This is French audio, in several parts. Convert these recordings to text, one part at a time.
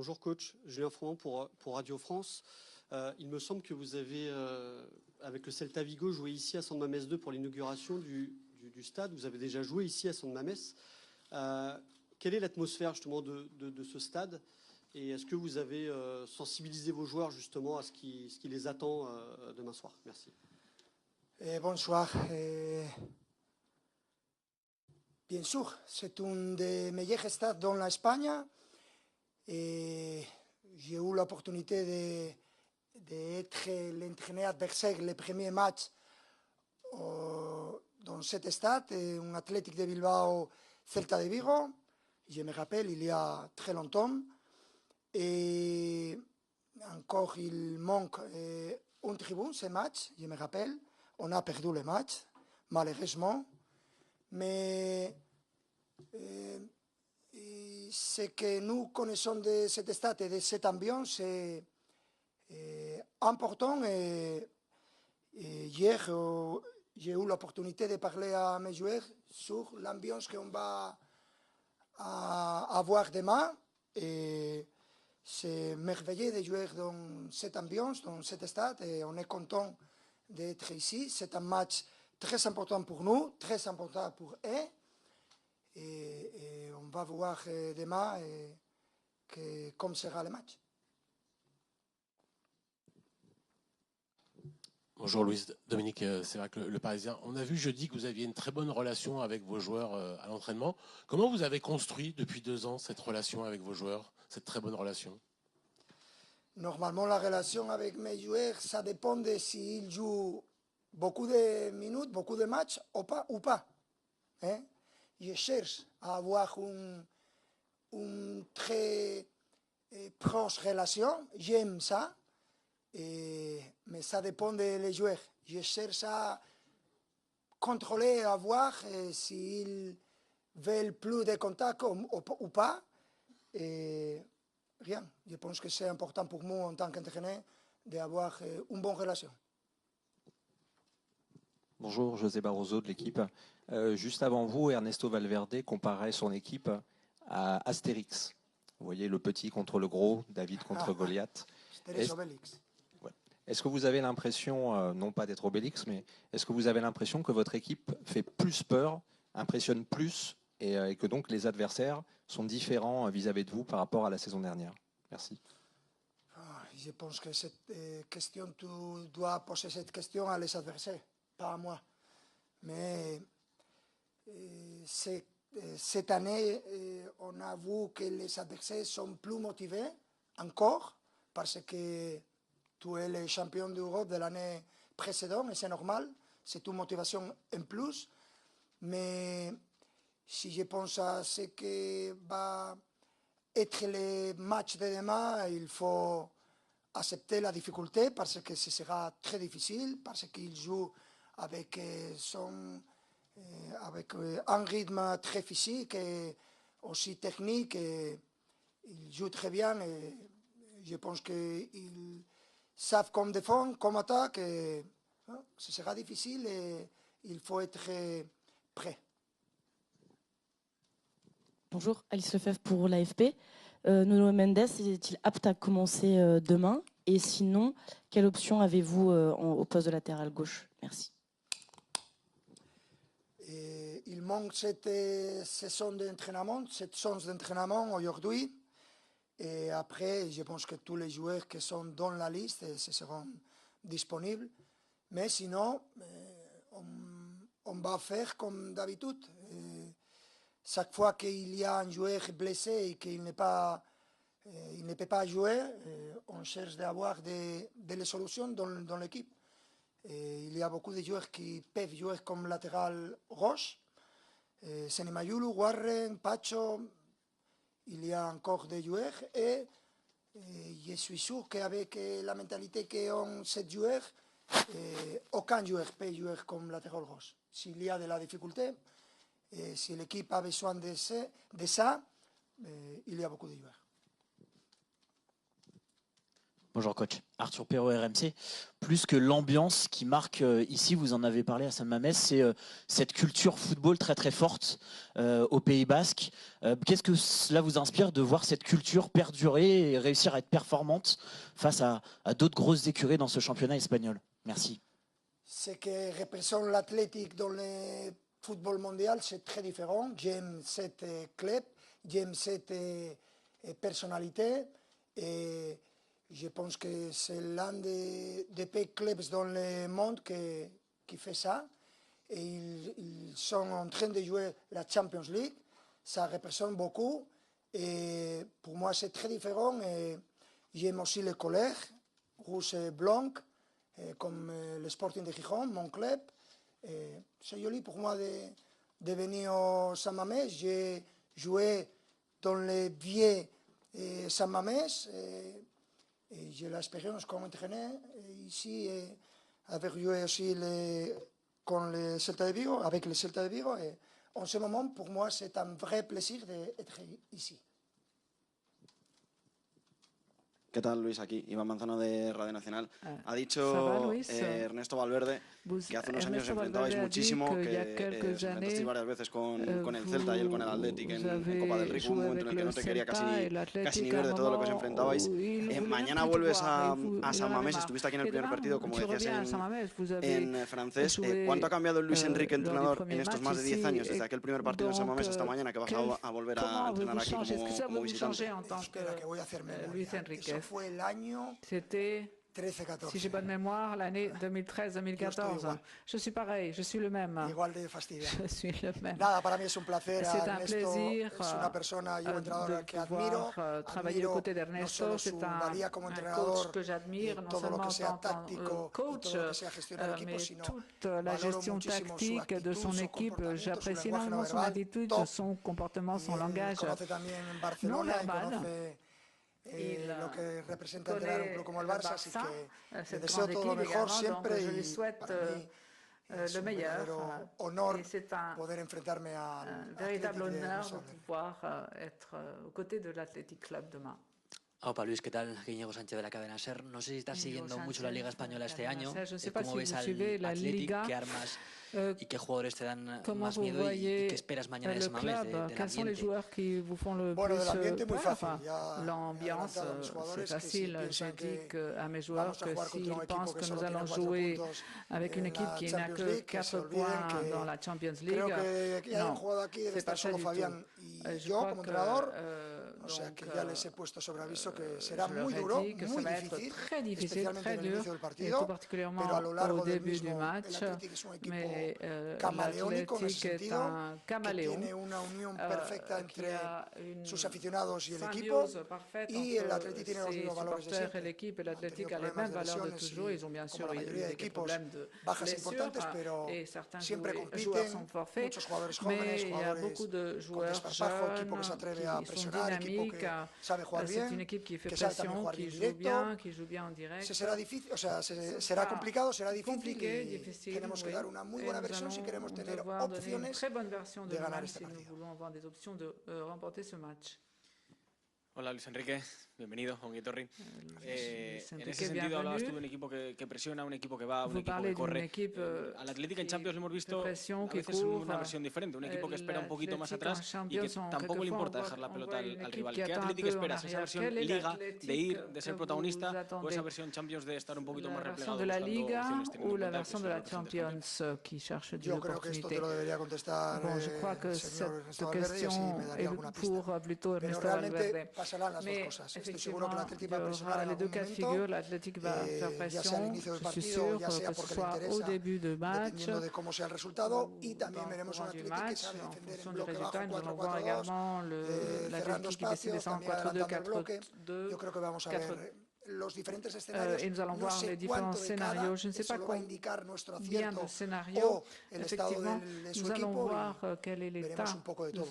Bonjour coach, Julien Froment pour Radio France. Il me semble que vous avez, avec le Celta Vigo, joué ici à San Mamés 2 pour l'inauguration du stade. Vous avez déjà joué ici à San Mamés. Quelle est l'atmosphère justement de ce stade? Et est-ce que vous avez sensibilisé vos joueurs justement à ce qui les attend demain soir? Merci. Bonsoir. Bien sûr, c'est un des meilleurs stades dans l'Espagne. J'ai eu l'opportunité d'être l'entraîneur adversaire le premier match dans cet stade, un Athletic de Bilbao, Celta de Vigo. Je me rappelle, il y a très longtemps. Et encore, il manque une tribune, ce match, je me rappelle. On a perdu le match, malheureusement. Mais ce que nous connaissons de cet stade et de cette ambiance, c'est important. Hier, j'ai eu l'opportunité de parler à mes joueurs sur l'ambiance qu'on va avoir demain. Et c'est merveilleux de jouer dans cette ambiance, dans cet stade. Et on est content d'être ici. C'est un match très important pour nous, très important pour eux. Et on va voir demain comment sera le match. Bonjour Louis, Dominique, c'est vrai que le Parisien. On a vu jeudi que vous aviez une très bonne relation avec vos joueurs à l'entraînement. Comment vous avez construit depuis 2 ans cette relation avec vos joueurs, cette très bonne relation? Normalement, la relation avec mes joueurs, ça dépend de s'ils jouent beaucoup de minutes, beaucoup de matchs ou pas. Hein? Je cherche à avoir une très proche relation. J'aime ça. Mais ça dépend des joueurs. Je cherche à contrôler, à voir s'ils veulent plus de contact ou pas. Rien. Je pense que c'est important pour moi en tant qu'entraîneur d'avoir une bonne relation. Bonjour, José Barroso de l'équipe. Juste avant vous, Ernesto Valverde comparait son équipe à Astérix. Vous voyez le petit contre le gros, David contre Goliath. Est-ce que vous avez l'impression, non pas d'être Obélix, mais est-ce que vous avez l'impression que votre équipe fait plus peur, impressionne plus et que donc les adversaires sont différents vis-à-vis de vous par rapport à la saison dernière? Merci. Je pense que cette question, tu dois poser cette question à les adversaires, pas à moi. Mais cette année, on a vu que les adversaires sont plus motivés encore parce que tu es le champion d'Europe de l'année précédente et c'est normal, c'est une motivation en plus. Mais si je pense à ce que va être le match de demain, il faut accepter la difficulté parce que ce sera très difficile, parce qu'il joue avec un rythme très physique et aussi technique. Et il joue très bien et je pense qu'ils savent comme défendre, comme attaque. Et, ce sera difficile et il faut être prêt. Bonjour, Alice Lefebvre pour l'AFP. Nuno Mendes est-il apte à commencer demain? Et sinon, quelle option avez-vous au poste de latéral gauche? Merci. Il manque cette saison d'entraînement, cette séance d'entraînement aujourd'hui. Et après, je pense que tous les joueurs qui sont dans la liste seront disponibles. Mais sinon, on va faire comme d'habitude. Chaque fois qu'il y a un joueur blessé et qu'il ne peut pas jouer, on cherche d'avoir des solutions dans l'équipe. Il y a beaucoup de joueurs qui peuvent jouer comme latéral gauche. Senemayulu, Warren, Pacho, il y a encore des joueurs. Et je suis sûr qu'avec la mentalité qu'ont ces joueurs, aucun joueur peut jouer comme latéral gauche. S'il y a de la difficulté, si l'équipe a besoin de ça, il y a beaucoup de joueurs. Bonjour coach, Arthur Perrault RMC. Plus que l'ambiance qui marque ici, vous en avez parlé à Saint-Mamès, c'est cette culture football très très forte au Pays Basque. Qu'est-ce que cela vous inspire de voir cette culture perdurer et réussir à être performante face à d'autres grosses écuries dans ce championnat espagnol? Merci. Ce que représente l'Athletic dans le football mondial, c'est très différent. J'aime cette club, j'aime cette personnalité et je pense que c'est l'un des pays clubs dans le monde qui fait ça. Et ils sont en train de jouer la Champions League. Ça représente beaucoup. Et pour moi, c'est très différent. Et j'aime aussi les couleurs, rouge et blanc, comme le Sporting de Gijón, mon club. C'est joli pour moi de venir au San Mamés. J'ai joué dans les vieux San Mamés. Et j'ai l'expérience comme entraîneur ici, avec joué aussi avec le Celta de Vigo. Et en ce moment, pour moi, c'est un vrai plaisir d'être ici. ¿Qué tal, Luis? Aquí, Iván Manzano de Radio Nacional. Ha dicho Ça va, Luis? Ernesto Valverde que hace unos años os enfrentabais muchísimo, que os enfrentasteis varias veces con el Celta y él con el Athletic en Copa del Rey. Hubo un momento en el que no te quería casi ni ver de todo lo que os enfrentabais. Mañana vuelves a San Mamés, estuviste aquí en el primer partido, como decías en francés. ¿Cuánto ha cambiado Luis Enrique, entrenador, en estos más de 10 años, desde aquel primer partido en San Mamés hasta mañana, que vas a volver a entrenar aquí como visitante? Espera, que voy a hacer memoria. Eso fue el año C'était, 13-14. si j'ai bonne mémoire, l'année 2013-2014. Je suis pareil, je suis le même. Igual de fastidio. Je suis le même. Nada, para mí es un placer. C'est un Ernesto plaisir es una persona y un entrenador que de admiro. pouvoir travailler aux côtés d'Ernesto. C'est un coach que j'admire, non seulement en tant que coach, mais toute la gestion tactique de son équipe. J'apprécie énormément son attitude, son comportement, son langage non verbal. Lo que representa entrenar un club como el Barça, así que le deseo todo lo mejor siempre y para mí es un verdadero honor poder enfrentarme a un véritable honneur de pouvoir être aux côtés de l'Athletic Club demain. Opa Luis, ¿qué tal? Íñigo Sánchez de la cadena SER. No sé si estás siguiendo mucho la Liga Española este año. ¿Cómo ves al Athletic? ¿Qué armas y qué jugadores te dan más miedo y qué esperas mañana de San Mamés, del ambiente? Bueno, del ambiente muy fácil. L'ambiance, c'est facile. J'ai dit à mes joueurs que s'ils pensent que nous allons jouer avec une équipe qui n'a que 4 points dans la Champions League, non, c'est pas ça du tout. Je crois que o sea que ya les he puesto sobre aviso que será muy duro, muy difícil, especialmente en el inicio del partido, pero a lo largo del mismo, el Athletic es un equipo camaleónico en ese sentido, que tiene una unión perfecta entre sus aficionados y el equipo, y el Athletic tiene los mismos valores de siempre. Han tenido problemas de lesiones y, como la mayoría de equipos, bajas importantes, pero siempre compiten, muchos jugadores jóvenes, jugadores con desparpajo, equipo que se atreve a presionar, equipo que sabe jugar bien, que sabe también jugar bien directo. Será difícil, o sea, será complicado, será difícil y tenemos que dar una muy buena versión si queremos tener opciones de ganar este partido. Hola Luis Enrique, bienvenido, Ongi Etorri. En ese sentido hablabas tú de un equipo que presiona, un equipo que va, un equipo que corre. Al Athletic en Champions lo hemos visto a veces en una versión diferente, un equipo que espera un poquito más atrás y que tampoco le importa dejar la pelota al rival. ¿Qué Athletic esperas? ¿Esa versión Liga de ir, de ser protagonista o esa versión Champions de estar un poquito más replegado buscando opciones teniendo en cuenta que la Champions qui cherche des Yo creo que esto te lo debería contestar el señor Ernesto Valverde y así me daría alguna pista. Pero realmente pasarán las dos cosas. Estoy seguro que el Athletic va a presionar en algún momento, ya sea al inicio del partido, ya sea porque le interesa, dependiendo de cómo sea el resultado, y también veremos un Athletic que sabe defender en bloque bajo 4-4-2, cerrando espacios, también adelantando el bloque. Yo creo que vamos a ver los diferentes escenarios. No sé cuánto de cada, eso lo va a indicar nuestro acierto o el estado de su equipo, y veremos un poco de todo.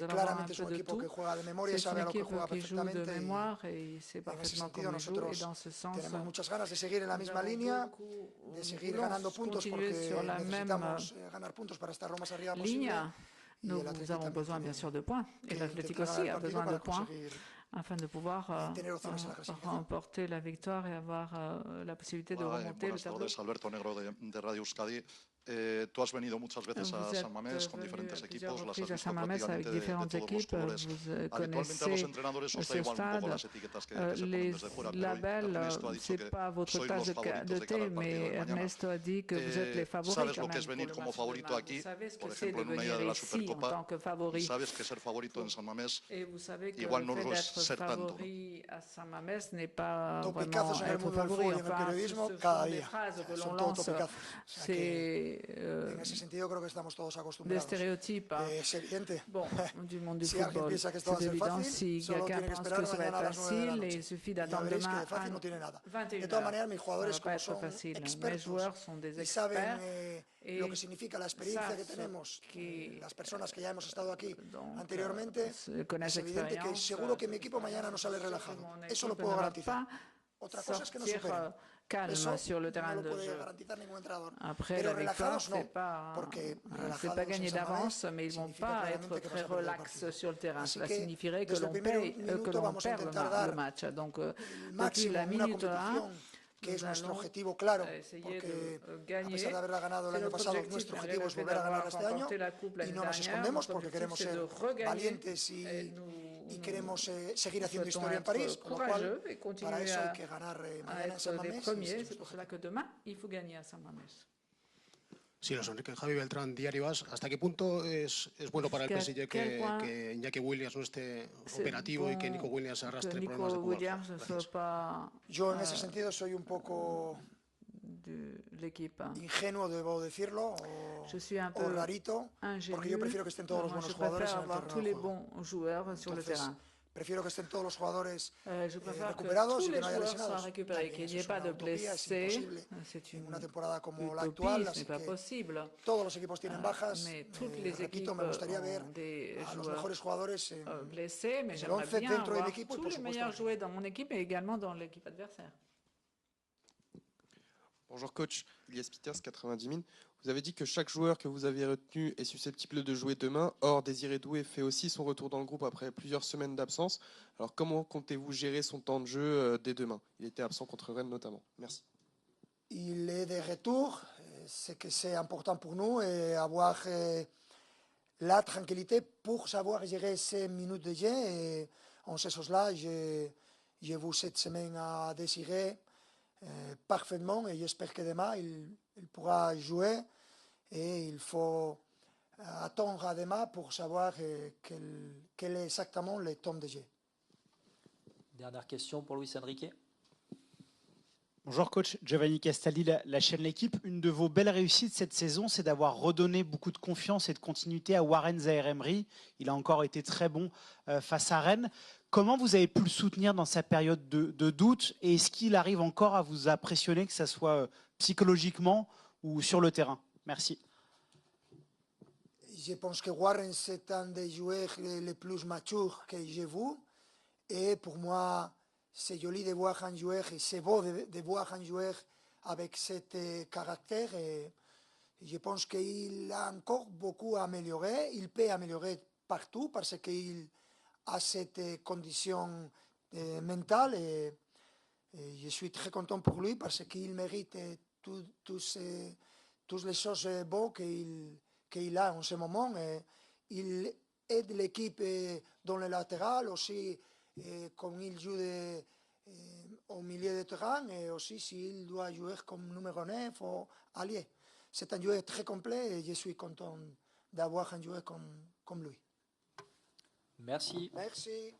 Claramente es un equipo que juega de memoria y sabe a lo que juega perfectamente, y en ese sentido nosotros tenemos muchas ganas de seguir en la misma línea, de seguir ganando puntos porque necesitamos ganar puntos para estar lo más arriba posible. Nous avons besoin bien sûr de points, et l'Atlético aussi a besoin de points. afin de pouvoir remporter la victoire et avoir la possibilité de remonter le tableau. Alberto Negro de Radio Euskadi. Tú has venido muchas veces a San Mamés con diferentes equipos, las has visto prácticamente de todos los colores. Habitualmente a los entrenadores os da igual un poco las etiquetas que se ponen desde fuera, pero Ernesto ha dicho que sois los favoritos de cara al partido de mañana. ¿Sabes lo que es venir como favorito aquí, por ejemplo, en una ida de la Supercopa? Y sabes que ser favorito en San Mamés igual no lo es ser tanto. Topicazos en el mundo del fútbol y en el periodismo cada día. Son todos topicazos. En ese sentido creo que estamos todos acostumbrados. Es evidente. Si alguien piensa que esto va a ser fácil, solo tiene que esperar mañana a las 9 de la noche. Ya veréis que de fácil no tiene nada. De todas maneras, mis jugadores como son expertos y saben lo que significa la experiencia que tenemos, las personas que ya hemos estado aquí anteriormente, es evidente que seguro que mi equipo mañana no sale relajado. Eso lo puedo garantizar. Otra cosa es que no superen. Eso sur le terrain no lo de puede jeu. garantizar ningún entrenador. Après, Pero la victoire, relajados no, c'est pas gagné d'avance, mais ils ne vont pas être très relax sur le terrain. Cela signifierait que l'on perd le match. Donc, depuis la minute 1, que es nuestro objetivo claro, porque a pesar de haberla ganado el año pasado, nuestro objetivo es volver a ganar este año y no nos escondemos porque queremos ser valientes y queremos seguir haciendo historia en París, con lo cual para eso hay que ganar mañana en San Mamés. C'est pour cela que demain, il faut gagner à San Mamés. Sí, Luis Enrique, Javi Beltrán, Diario As. ¿Hasta qué punto es bueno para el PSG que Iñaki Williams no esté operativo y que Nico Williams arrastre problemas de jugador? Yo en ese sentido soy un poco ingenuo, debo decirlo, o rarito, porque yo prefiero que estén todos los buenos jugadores en el terreno de juego. Prefiero que estén todos los jugadores recuperados y que no haya lesionados. Eso es una utopía, es imposible en una temporada como la actual, así que todos los equipos tienen bajas. Repito, me gustaría ver a los mejores jugadores en el 11 dentro del equipo y por supuesto. Bonjour coach, Elias Peters, 90 000. Vous avez dit que chaque joueur que vous avez retenu est susceptible de jouer demain. Or, Désiré Doué fait aussi son retour dans le groupe après plusieurs semaines d'absence. Alors, comment comptez-vous gérer son temps de jeu dès demain? Il était absent contre Rennes notamment. Merci. Il est de retour. C'est que c'est important pour nous et avoir la tranquillité pour savoir gérer ces minutes de jeu. Et en ce sens-là, j'ai vu cette semaine à Désiré parfaitement et j'espère que demain il pourra jouer et il faut attendre à demain pour savoir quel est exactement le temps de jeu. Dernière question pour Luis Enrique. Bonjour coach, Giovanni Castaldi, la chaîne L'Équipe. Une de vos belles réussites cette saison, c'est d'avoir redonné beaucoup de confiance et de continuité à Warren Zaïre-Emery. Il a encore été très bon face à Rennes. Comment vous avez pu le soutenir dans sa période de doute et est-ce qu'il arrive encore à vous impressionner, que ce soit psychologiquement ou sur le terrain? Merci. Je pense que Warren, c'est un des joueurs les plus matures que j'ai vu. Et pour moi, c'est joli de voir un joueur, et c'est beau de voir un joueur avec ce caractère. Et je pense qu'il a encore beaucoup à améliorer. Il peut améliorer partout parce qu'il a cette condition mentale. Et je suis très content pour lui parce qu'il mérite toutes les choses bonnes qu'il a en ce moment. Et il aide l'équipe dans le latéral aussi. Quand il joue au milieu de terrain et aussi s'il doit jouer comme numéro 9 ou allié. C'est un joueur très complet et je suis content d'avoir un joueur comme lui. Merci. Merci.